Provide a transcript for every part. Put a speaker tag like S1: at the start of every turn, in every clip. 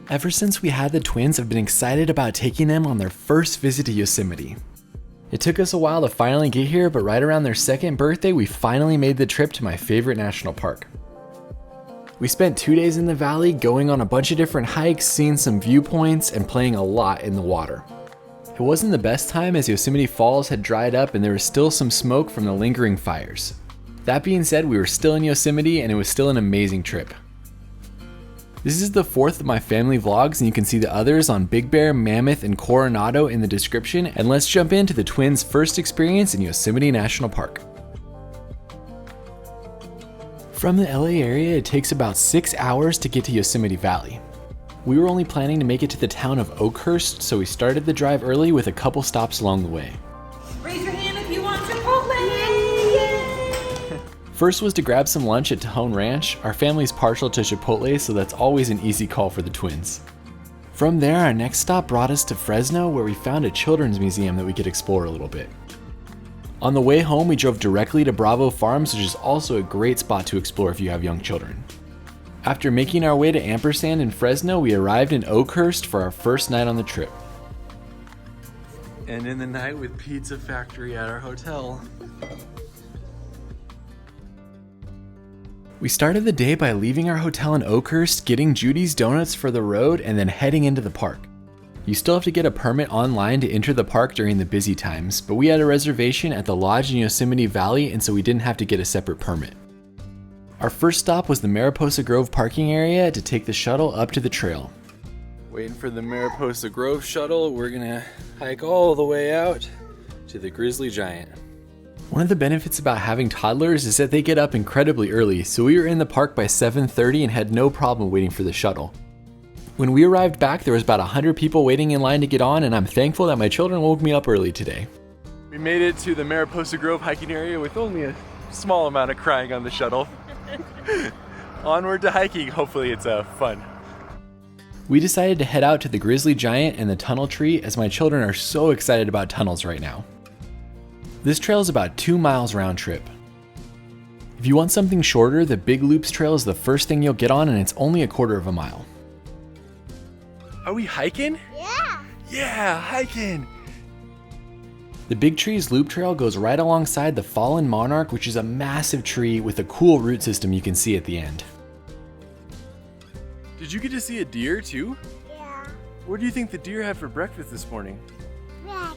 S1: Ever since we had the twins, I've been excited about taking them on their first visit to Yosemite. It took us a while to finally get here, but right around their second birthday, we finally made the trip to my favorite national park. We spent 2 days in the valley, going on a bunch of different hikes, seeing some viewpoints, and playing a lot in the water. It wasn't the best time as Yosemite Falls had dried up and there was still some smoke from the lingering fires. That being said, we were still in Yosemite and it was still an amazing trip. This is the fourth of my family vlogs, and you can see the others on Big Bear, Mammoth, and Coronado in the description, and let's jump into the twins' first experience in Yosemite National Park. From the LA area, it takes about 6 hours to get to Yosemite Valley. We were only planning to make it to the town of Oakhurst, so we started the drive early with a couple stops along the way.
S2: Raise your hand if you want Chipotle!
S1: First was to grab some lunch at Tejon Ranch. Our family's partial to Chipotle, so that's always an easy call for the twins. From there, our next stop brought us to Fresno, where we found a children's museum that we could explore a little bit. On the way home, we drove directly to Bravo Farms, which is also a great spot to explore if you have young children. After making our way to Ampersand in Fresno, we arrived in Oakhurst for our first night on the trip. And in the night with Pizza Factory at our hotel. We started the day by leaving our hotel in Oakhurst, getting Judy's Donuts for the road, and then heading into the park. You still have to get a permit online to enter the park during the busy times, but we had a reservation at the lodge in Yosemite Valley, and so we didn't have to get a separate permit. Our first stop was the Mariposa Grove parking area to take the shuttle up to the trail. Waiting for the Mariposa Grove shuttle, we're gonna hike all the way out to the Grizzly Giant. One of the benefits about having toddlers is that they get up incredibly early, so we were in the park by 7:30 and had no problem waiting for the shuttle. When we arrived back, there was about 100 people waiting in line to get on, and I'm thankful that my children woke me up early today. We made it to the Mariposa Grove hiking area with only a small amount of crying on the shuttle. Onward to hiking, hopefully it's fun. We decided to head out to the Grizzly Giant and the Tunnel Tree as my children are so excited about tunnels right now. This trail is about 2 miles round trip. If you want something shorter, the Big Loops Trail is the first thing you'll get on, and it's only a quarter of a mile. Are we hiking?
S3: Yeah.
S1: Yeah, hiking! The Big Trees Loop Trail goes right alongside the Fallen Monarch, which is a massive tree with a cool root system you can see at the end. Did you get to see a deer too?
S3: Yeah.
S1: What do you think the deer had for breakfast this morning?
S3: Black.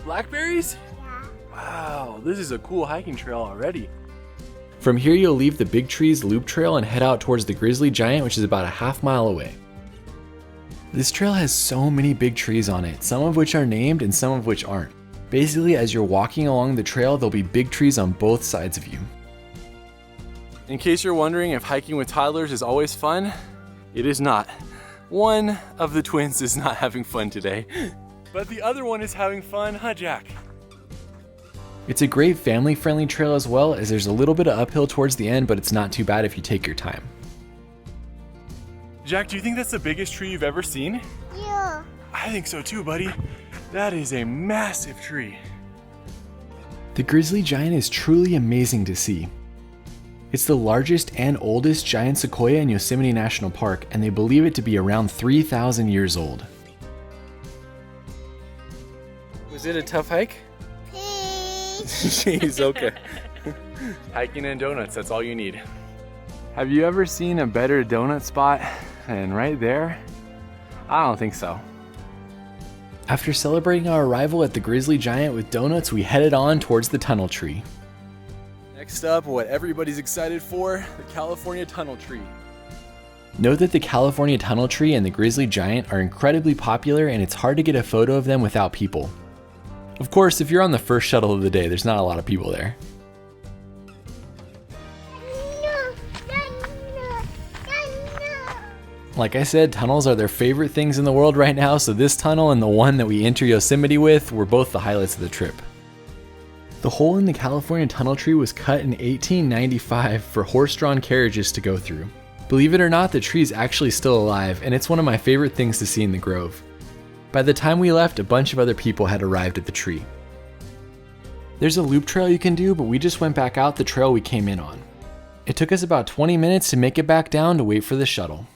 S1: Blackberries?
S3: Yeah.
S1: Wow, this is a cool hiking trail already. From here, you'll leave the Big Trees Loop Trail and head out towards the Grizzly Giant, which is about a half mile away. This trail has so many big trees on it, some of which are named and some of which aren't. Basically, as you're walking along the trail, there'll be big trees on both sides of you. In case you're wondering if hiking with toddlers is always fun, it is not. One of the twins is not having fun today, but the other one is having fun, huh, Jack? It's a great family-friendly trail as well, as there's a little bit of uphill towards the end, but it's not too bad if you take your time. Jack, do you think that's the biggest tree you've ever seen?
S3: Yeah.
S1: I think so too, buddy. That is a massive tree. The Grizzly Giant is truly amazing to see. It's the largest and oldest giant sequoia in Yosemite National Park, and they believe it to be around 3,000 years old. Was it a tough hike? Jeez, okay. Hiking and donuts, that's all you need. Have you ever seen a better donut spot than right there? I don't think so. After celebrating our arrival at the Grizzly Giant with donuts, we headed on towards the Tunnel Tree. Next up, what everybody's excited for, the California Tunnel Tree. Note that the California Tunnel Tree and the Grizzly Giant are incredibly popular, and it's hard to get a photo of them without people. Of course, if you're on the first shuttle of the day, there's not a lot of people there. Like I said, tunnels are their favorite things in the world right now, so this tunnel and the one that we enter Yosemite with were both the highlights of the trip. The hole in the California Tunnel Tree was cut in 1895 for horse-drawn carriages to go through. Believe it or not, the tree is actually still alive, and it's one of my favorite things to see in the Grove. By the time we left, a bunch of other people had arrived at the tree. There's a loop trail you can do, but we just went back out the trail we came in on. It took us about 20 minutes to make it back down to wait for the shuttle.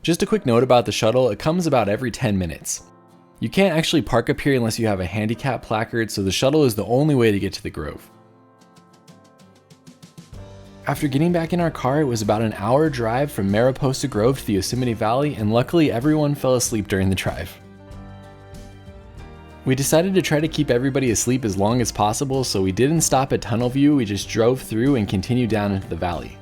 S1: Just a quick note about the shuttle, it comes about every 10 minutes. You can't actually park up here unless you have a handicap placard, so the shuttle is the only way to get to the Grove. After getting back in our car, it was about an hour drive from Mariposa Grove to the Yosemite Valley, and luckily everyone fell asleep during the drive. We decided to try to keep everybody asleep as long as possible, so we didn't stop at Tunnel View, we just drove through and continued down into the valley.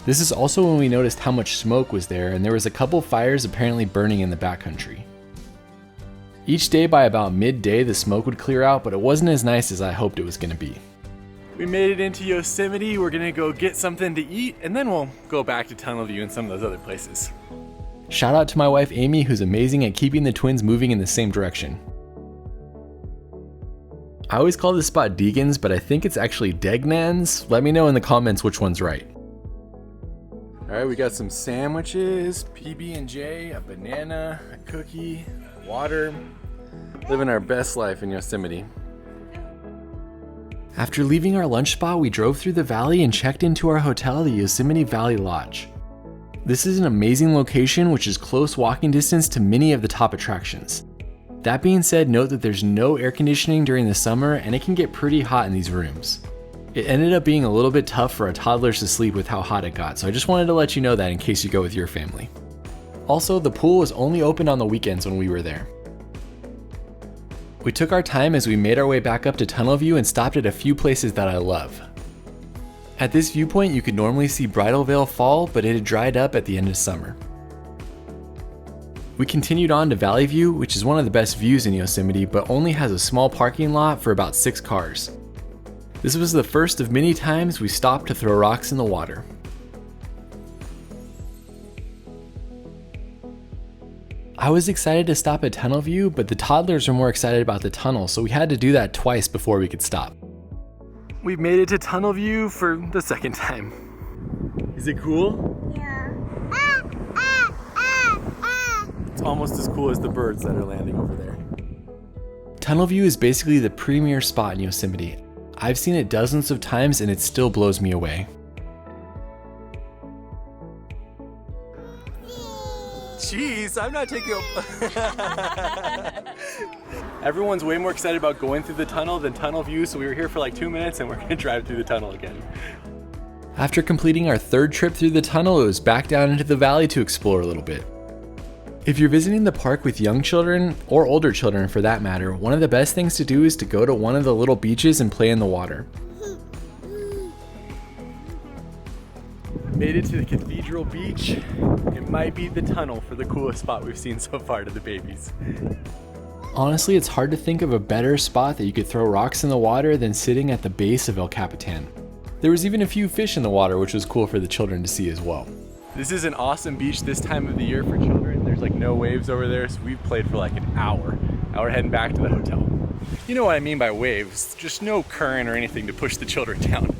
S1: This is also when we noticed how much smoke was there, and there was a couple fires apparently burning in the backcountry. Each day by about midday the smoke would clear out, but it wasn't as nice as I hoped it was going to be. We made it into Yosemite, we're going to go get something to eat, and then we'll go back to Tunnel View and some of those other places. Shout out to my wife Amie, who's amazing at keeping the twins moving in the same direction. I always call this spot Deegan's, but I think it's actually Degnan's. Let me know in the comments which one's right. Alright, we got some sandwiches, PB&J, a banana, a cookie, water. Living our best life in Yosemite. After leaving our lunch spot, we drove through the valley and checked into our hotel, the Yosemite Valley Lodge. This is an amazing location which is close walking distance to many of the top attractions. That being said, note that there's no air conditioning during the summer and it can get pretty hot in these rooms. It ended up being a little bit tough for our toddlers to sleep with how hot it got, so I just wanted to let you know that in case you go with your family. Also, the pool was only open on the weekends when we were there. We took our time as we made our way back up to Tunnel View and stopped at a few places that I love. At this viewpoint, you could normally see Bridal Veil Fall, but it had dried up at the end of summer. We continued on to Valley View, which is one of the best views in Yosemite, but only has a small parking lot for about 6 cars. This was the first of many times we stopped to throw rocks in the water. I was excited to stop at Tunnel View, but the toddlers were more excited about the tunnel, so we had to do that twice before we could stop. We've made it to Tunnel View for the second time. Is it cool?
S3: Yeah.
S1: It's almost as cool as the birds that are landing over there. Tunnel View is basically the premier spot in Yosemite. I've seen it dozens of times and it still blows me away. Jeez, I'm not taking Everyone's way more excited about going through the tunnel than Tunnel View, so we were here for like 2 minutes and we're gonna drive through the tunnel again. After completing our third trip through the tunnel, it was back down into the valley to explore a little bit. If you're visiting the park with young children, or older children for that matter, one of the best things to do is to go to one of the little beaches and play in the water. Made it to the Cathedral Beach. It might be the tunnel for the coolest spot we've seen so far to the babies. Honestly, it's hard to think of a better spot that you could throw rocks in the water than sitting at the base of El Capitan. There was even a few fish in the water, which was cool for the children to see as well. This is an awesome beach this time of the year for children. There's like no waves over there, so we've played for like an hour. Now we're heading back to the hotel. You know what I mean by waves, just no current or anything to push the children down.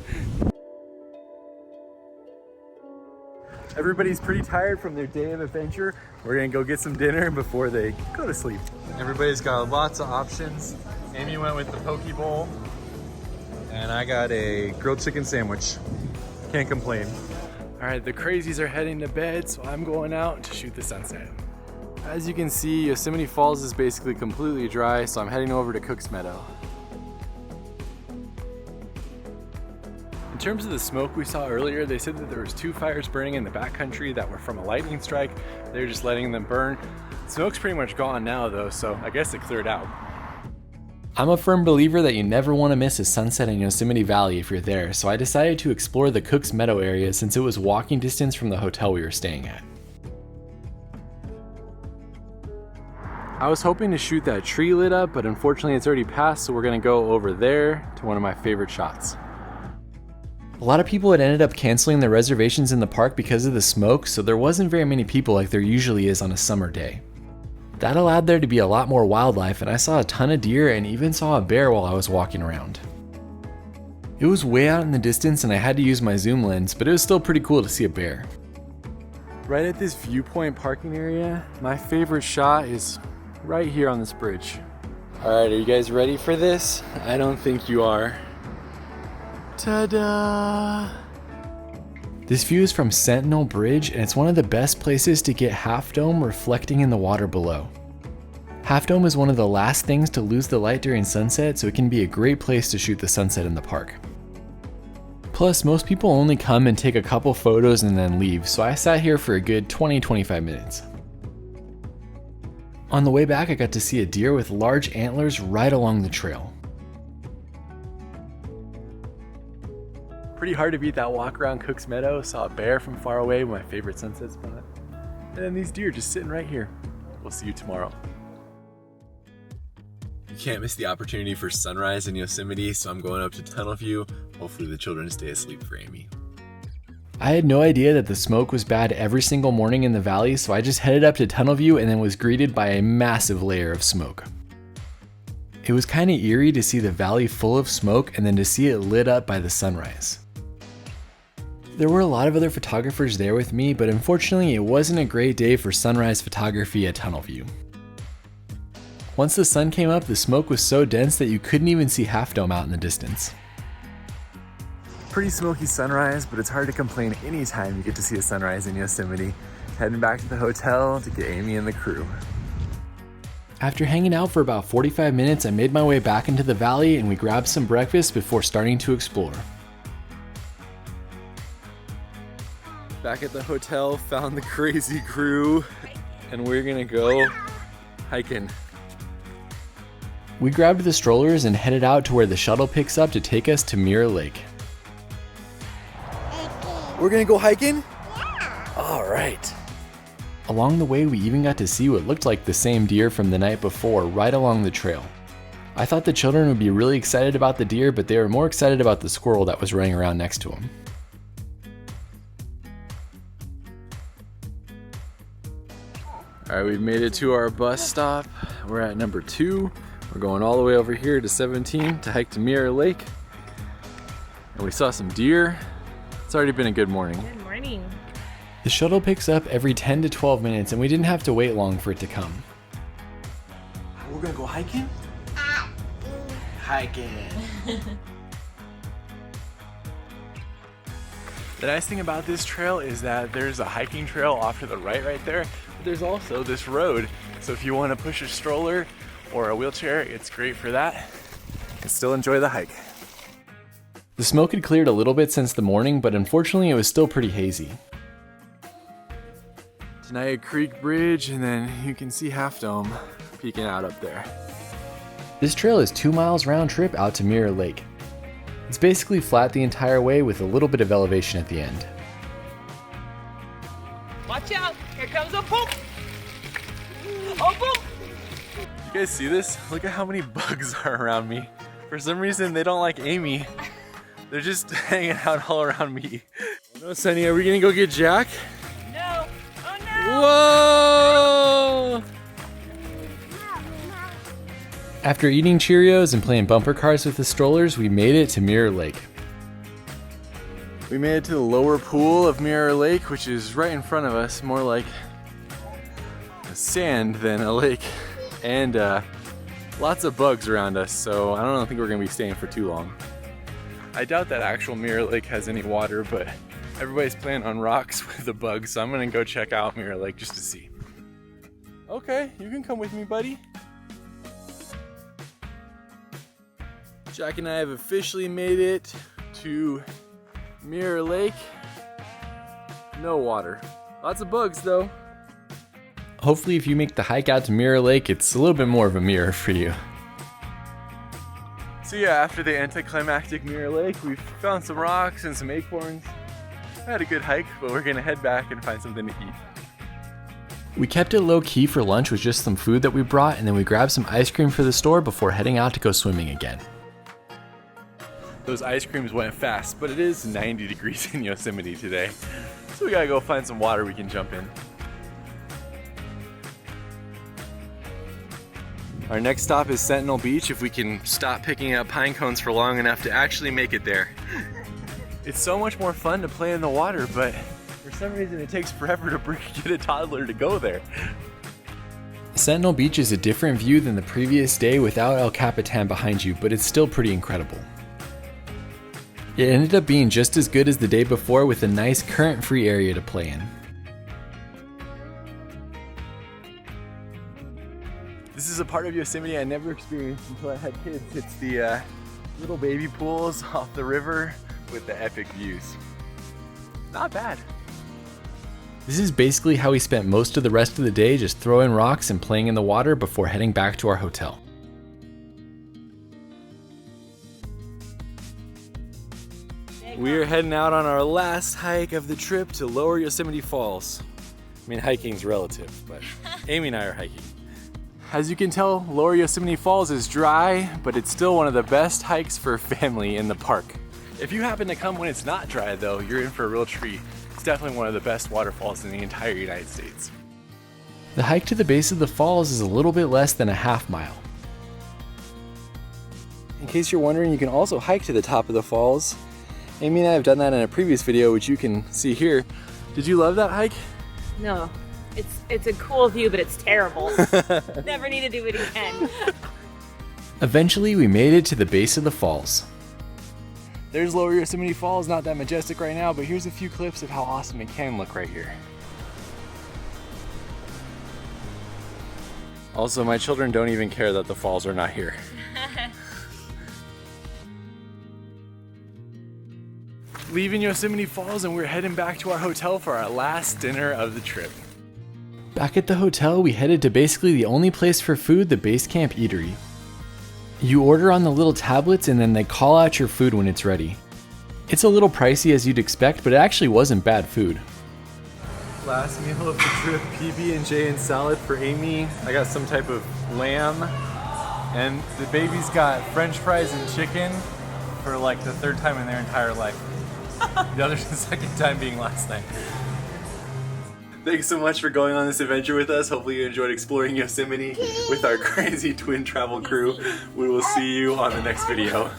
S1: Everybody's pretty tired from their day of adventure. We're gonna go get some dinner before they go to sleep. Everybody's got lots of options. Amie went with the poke bowl, and I got a grilled chicken sandwich. Can't complain. All right, the crazies are heading to bed, so I'm going out to shoot the sunset. As you can see, Yosemite Falls is basically completely dry, so I'm heading over to Cook's Meadow. In terms of the smoke we saw earlier, they said that there was 2 fires burning in the backcountry that were from a lightning strike. They were just letting them burn. Smoke's pretty much gone now though, so I guess it cleared out. I'm a firm believer that you never want to miss a sunset in Yosemite Valley if you're there, so I decided to explore the Cook's Meadow area since it was walking distance from the hotel we were staying at. I was hoping to shoot that tree lit up, but unfortunately it's already passed, so we're gonna go over there to one of my favorite shots. A lot of people had ended up canceling their reservations in the park because of the smoke, so there wasn't very many people like there usually is on a summer day. That allowed there to be a lot more wildlife, and I saw a ton of deer and even saw a bear while I was walking around. It was way out in the distance and I had to use my zoom lens, but it was still pretty cool to see a bear. Right at this viewpoint parking area, my favorite shot is right here on this bridge. Alright, are you guys ready for this? I don't think you are. Ta-da! This view is from Sentinel Bridge, and it's one of the best places to get Half Dome reflecting in the water below. Half Dome is one of the last things to lose the light during sunset, so it can be a great place to shoot the sunset in the park. Plus, most people only come and take a couple photos and then leave, so I sat here for a good 20-25 minutes. On the way back, I got to see a deer with large antlers right along the trail. Pretty hard to beat that walk around Cook's Meadow. Saw a bear from far away, my favorite sunset spot. And then these deer just sitting right here. We'll see you tomorrow. You can't miss the opportunity for sunrise in Yosemite, so I'm going up to Tunnel View. Hopefully the children stay asleep for Amie. I had no idea that the smoke was bad every single morning in the valley, so I just headed up to Tunnel View and then was greeted by a massive layer of smoke. It was kind of eerie to see the valley full of smoke and then to see it lit up by the sunrise. There were a lot of other photographers there with me, but unfortunately it wasn't a great day for sunrise photography at Tunnel View. Once the sun came up, the smoke was so dense that you couldn't even see Half Dome out in the distance. Pretty smoky sunrise, but it's hard to complain anytime you get to see a sunrise in Yosemite. Heading back to the hotel to get Amie and the crew. After hanging out for about 45 minutes, I made my way back into the valley and we grabbed some breakfast before starting to explore. Back at the hotel, found the crazy crew, and we're gonna go hiking. We grabbed the strollers and headed out to where the shuttle picks up to take us to Mirror Lake. We're gonna go hiking? Yeah! Alright. Along the way, we even got to see what looked like the same deer from the night before right along the trail. I thought the children would be really excited about the deer, but they were more excited about the squirrel that was running around next to him. Alright, we've made it to our bus stop. We're at number 2. We're going all the way over here to 17 to hike to Mirror Lake. And we saw some deer. It's already been a good morning.
S2: Good morning.
S1: The shuttle picks up every 10 to 12 minutes and we didn't have to wait long for it to come. We're gonna go hiking? Hiking. The nice thing about this trail is that there's a hiking trail off to the right there. But there's also this road. So if you want to push a stroller or a wheelchair, it's great for that. And still enjoy the hike. The smoke had cleared a little bit since the morning, but unfortunately it was still pretty hazy. Tenaya Creek Bridge, and then you can see Half Dome peeking out up there. This trail is 2 miles round trip out to Mirror Lake. It's basically flat the entire way with a little bit of elevation at the end.
S2: Watch out! Here comes a poop! Oh, poop!
S1: You guys see this? Look at how many bugs are around me. For some reason, they don't like Amie. They're just hanging out all around me. Oh no, Sunny, are we gonna go get Jack?
S2: No! Oh no!
S1: Whoa! After eating Cheerios and playing bumper cars with the strollers, we made it to Mirror Lake. We made it to the lower pool of Mirror Lake, which is right in front of us, more like a sand than a lake. And lots of bugs around us, so I don't think we're gonna be staying for too long. I doubt that actual Mirror Lake has any water, but everybody's playing on rocks with the bugs, so I'm gonna go check out Mirror Lake just to see. Okay, you can come with me, buddy. Jack and I have officially made it to Mirror Lake. No water. Lots of bugs though. Hopefully if you make the hike out to Mirror Lake, it's a little bit more of a mirror for you. So yeah, after the anticlimactic Mirror Lake, we found some rocks and some acorns. I had a good hike, but we're gonna head back and find something to eat. We kept it low key for lunch with just some food that we brought, and then we grabbed some ice cream for the store before heading out to go swimming again. Those ice creams went fast, but it is 90 degrees in Yosemite today, so we gotta go find some water we can jump in. Our next stop is Sentinel Beach, if we can stop picking up pine cones for long enough to actually make it there. It's so much more fun to play in the water, but for some reason it takes forever to get a toddler to go there. Sentinel Beach is a different view than the previous day without El Capitan behind you, but it's still pretty incredible. It ended up being just as good as the day before with a nice current-free area to play in. This is a part of Yosemite I never experienced until I had kids. It's the little baby pools off the river with the epic views. Not bad. This is basically how we spent most of the rest of the day, just throwing rocks and playing in the water before heading back to our hotel. We are heading out on our last hike of the trip to Lower Yosemite Falls. I mean, hiking's relative, but Amie and I are hiking. As you can tell, Lower Yosemite Falls is dry, but it's still one of the best hikes for a family in the park. If you happen to come when it's not dry though, you're in for a real treat. It's definitely one of the best waterfalls in the entire United States. The hike to the base of the falls is a little bit less than a half mile. In case you're wondering, you can also hike to the top of the falls. Amie and I have done that in a previous video, which you can see here. Did you love that hike?
S2: No, it's a cool view, but it's terrible. Never need to do it again.
S1: Eventually, we made it to the base of the falls. There's Lower Yosemite Falls, not that majestic right now, but here's a few clips of how awesome it can look right here. Also, my children don't even care that the falls are not here. Leaving Yosemite Falls and we're heading back to our hotel for our last dinner of the trip. Back at the hotel, we headed to basically the only place for food, the Base Camp Eatery. You order on the little tablets and then they call out your food when it's ready. It's a little pricey as you'd expect, but it actually wasn't bad food. Last meal of the trip, PB&J and salad for Amie. I got some type of lamb, and the baby's got French fries and chicken for like the third time in their entire life. The other second time being last night. Thanks so much for going on this adventure with us. Hopefully you enjoyed exploring Yosemite with our crazy twin travel crew. We will see you on the next video.